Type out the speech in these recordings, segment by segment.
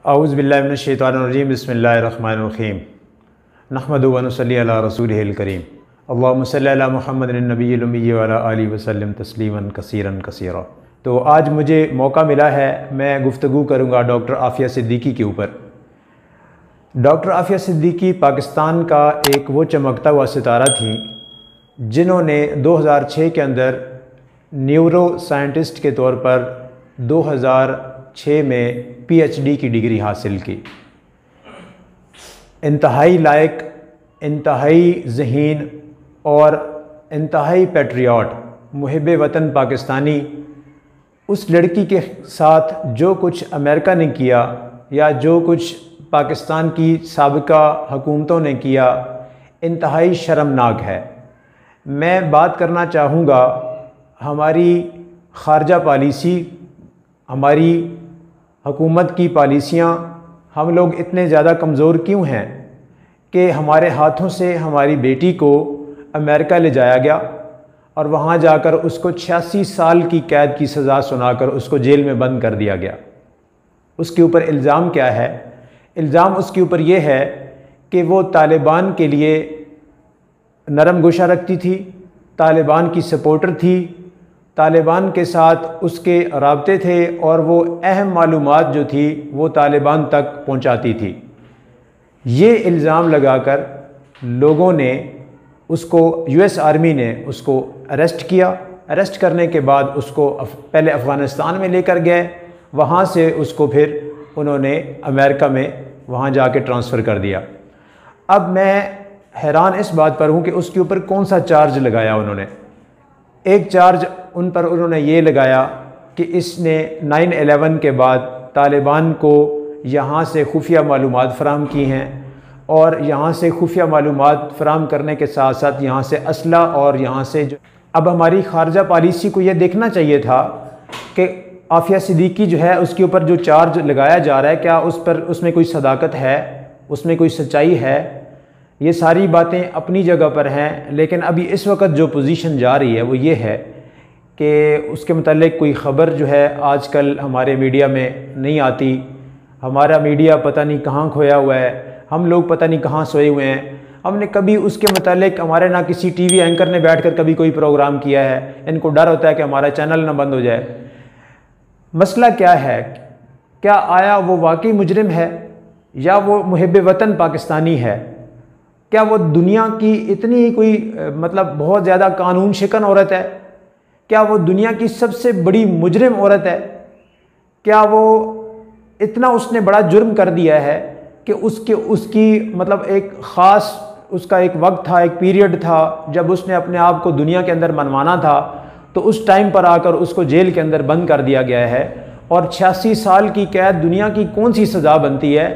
औज़ु बिल्लाहि मिनश्शैतानिर्रजीम बिस्मिल्लाहिर्रहमानिर्रहीम नहमदुहु व नुसल्ली अला रसूलिहिल करीम अल्लाहुम्मा सल्लि अला मुहम्मदिन नबिय्यिल उम्मी व अला आलिहि व सल्लम तस्लीमन कसीरन कसीरा। तो आज मुझे मौका मिला है, मैं गुफ्तगू करूँगा डॉक्टर आफ़िया सिद्दीकी के ऊपर। डॉक्टर आफ़िया सिद्दीकी पाकिस्तान का एक वो चमकता हुआ सितारा थी जिन्होंने 2006 के अंदर न्यूरो साइंटिस्ट के तौर पर 2006 में PhD की डिग्री हासिल की। इंतहाई लायक, इंतहाई ज़हीन और इंतहाई पैट्रियाट, मुहिब्बे वतन पाकिस्तानी। उस लड़की के साथ जो कुछ अमेरिका ने किया या जो कुछ पाकिस्तान की साबिका हुकूमतों ने किया, इंतहाई शर्मनाक है। मैं बात करना चाहूँगा हमारी ख़ारजा पॉलिसी, हमारी हुकूमत की पॉलिसियाँ। हम लोग इतने ज़्यादा कमज़ोर क्यों हैं कि हमारे हाथों से हमारी बेटी को अमेरिका ले जाया गया और वहाँ जाकर उसको 86 साल की कैद की सज़ा सुनाकर उसको जेल में बंद कर दिया गया। उसके ऊपर इल्ज़ाम क्या है? इल्ज़ाम उसके ऊपर ये है कि वो तालिबान के लिए नरम गोशा रखती थी, तालिबान की सपोर्टर थी, तालिबान के साथ उसके राब्ते थे और वो अहम मालूमात जो थी वो तालिबान तक पहुंचाती थी। ये इल्ज़ाम लगाकर लोगों ने उसको, US आर्मी ने उसको अरेस्ट किया। अरेस्ट करने के बाद उसको पहले अफ़गानिस्तान में लेकर गए, वहाँ से उसको फिर उन्होंने अमेरिका में वहाँ जाके ट्रांसफ़र कर दिया। अब मैं हैरान इस बात पर हूँ कि उसके ऊपर कौन सा चार्ज लगाया उन्होंने। एक चार्ज उन पर उन्होंने ये लगाया कि इसने 9/11 के बाद तालिबान को यहाँ से खुफिया मालूमात फ़राहम की हैं और यहाँ से खुफिया मालूमात फ़राहम करने के साथ साथ यहाँ से असला और यहाँ से अब हमारी ख़ारजा पॉलिसी को ये देखना चाहिए था कि आफ़िया सिद्दीकी जो है उसके ऊपर जो चार्ज लगाया जा रहा है, क्या उसमें कोई सदाकत है, उसमें कोई सच्चाई है। ये सारी बातें अपनी जगह पर हैं, लेकिन अभी इस वक्त जो पोजीशन जा रही है वो ये है कि उसके मुतालिक कोई ख़बर जो है आजकल हमारे मीडिया में नहीं आती। हमारा मीडिया पता नहीं कहाँ खोया हुआ है, हम लोग पता नहीं कहाँ सोए हुए हैं। हमने कभी उसके मुतालिक, हमारे ना किसी TV एंकर ने बैठकर कभी कोई प्रोग्राम किया है। इनको डर होता है कि हमारा चैनल ना बंद हो जाए। मसला क्या है? क्या आया वो वाकई मुजरिम है या वो मुहिब्बे वतन पाकिस्तानी है? क्या वो दुनिया की इतनी ही कोई बहुत ज़्यादा कानून शिकन औरत है? क्या वो दुनिया की सबसे बड़ी मुजरिम औरत है? क्या वो इतना उसने बड़ा जुर्म कर दिया है कि उसकी एक ख़ास उसका एक वक्त था, एक पीरियड था जब उसने अपने आप को दुनिया के अंदर मनवाना था, तो उस टाइम पर आकर उसको जेल के अंदर बंद कर दिया गया है। और 86 साल की कैद दुनिया की कौन सी सज़ा बनती है,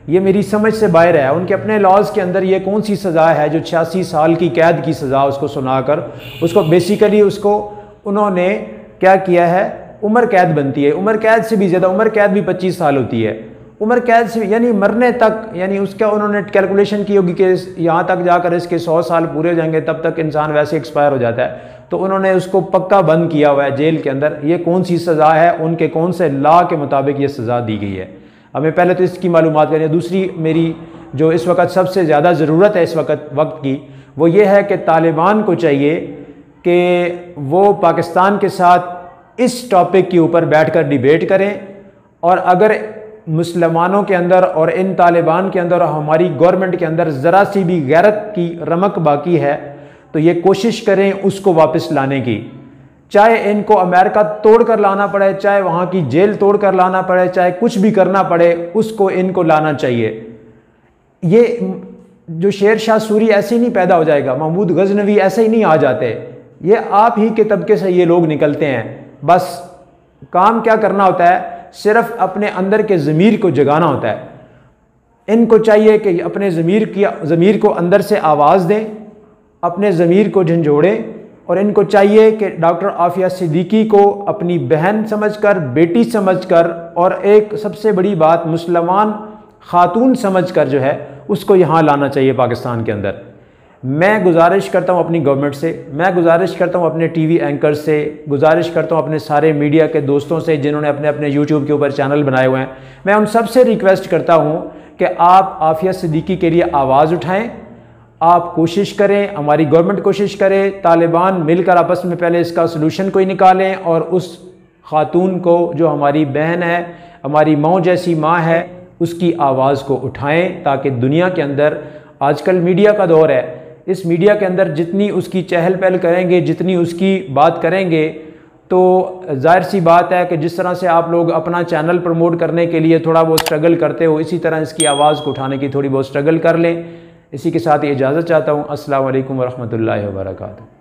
ये मेरी समझ से बाहर है। उनके अपने लॉज के अंदर ये कौन सी सज़ा है जो 86 साल की कैद की सज़ा उसको सुनाकर उसको बेसिकली उसको उन्होंने क्या किया है, उम्र कैद बनती है। उम्र कैद से भी ज़्यादा, उम्र कैद भी 25 साल होती है। उम्र कैद से यानी मरने तक, यानी उसका उन्होंने कैलकुलेशन की होगी कि यहाँ तक जाकर इसके 100 साल पूरे हो जाएंगे, तब तक इंसान वैसे एक्सपायर हो जाता है। तो उन्होंने उसको पक्का बंद किया हुआ है जेल के अंदर। ये कौन सी सज़ा है, उनके कौन से लॉ के मुताबिक ये सज़ा दी गई है, हमें पहले तो इसकी मालूमात करें। दूसरी मेरी जो इस वक्त सबसे ज़्यादा ज़रूरत है इस वक्त की, वो ये है कि तालिबान को चाहिए कि वो पाकिस्तान के साथ इस टॉपिक के ऊपर बैठकर डिबेट करें, और अगर मुसलमानों के अंदर और इन तालिबान के अंदर और हमारी गवर्नमेंट के अंदर ज़रा सी भी गैरत की रमक बाकी है तो ये कोशिश करें उसको वापस लाने की। चाहे इनको अमेरिका तोड़ कर लाना पड़े, चाहे वहाँ की जेल तोड़ कर लाना पड़े, चाहे कुछ भी करना पड़े, उसको इनको लाना चाहिए। ये जो शेर शाह सूरी ऐसे ही नहीं पैदा हो जाएगा, महमूद गजनवी ऐसे ही नहीं आ जाते। ये आप ही के तबके से ये लोग निकलते हैं। बस काम क्या करना होता है, सिर्फ अपने अंदर के ज़मीर को जगाना होता है। इनको चाहिए कि अपने ज़मीर को अंदर से आवाज़ दें, अपने ज़मीर को झंझोड़ें, और इनको चाहिए कि डॉक्टर आफ़िया सिद्दीकी को अपनी बहन समझकर, बेटी समझकर, और एक सबसे बड़ी बात मुसलमान खातून समझकर जो है उसको यहाँ लाना चाहिए पाकिस्तान के अंदर। मैं गुजारिश करता हूँ अपनी गवर्नमेंट से, मैं गुजारिश करता हूँ अपने टीवी एंकर से, गुजारिश करता हूँ अपने सारे मीडिया के दोस्तों से जिन्होंने अपने अपने यूट्यूब के ऊपर चैनल बनाए हुए हैं, मैं उन सब से रिक्वेस्ट करता हूँ कि आप आफिया सिद्दीकी के लिए आवाज़ उठाएं। आप कोशिश करें, हमारी गवर्नमेंट कोशिश करे, तालिबान मिलकर आपस में पहले इसका सलूशन कोई निकालें और उस खातून को जो हमारी बहन है, हमारी माँ जैसी माँ है, उसकी आवाज़ को उठाएं ताकि दुनिया के अंदर, आजकल मीडिया का दौर है, इस मीडिया के अंदर जितनी उसकी चहल पहल करेंगे, जितनी उसकी बात करेंगे, तो जाहिर सी बात है कि जिस तरह से आप लोग अपना चैनल प्रमोट करने के लिए थोड़ा बहुत स्ट्रगल करते हो, इसी तरह इसकी आवाज़ को उठाने की थोड़ी बहुत स्ट्रगल कर लें। इसी के साथ इजाज़त चाहता हूँ। अस्सलाम वालेकुम वरहमतुल्लाहि वबरकातुहू।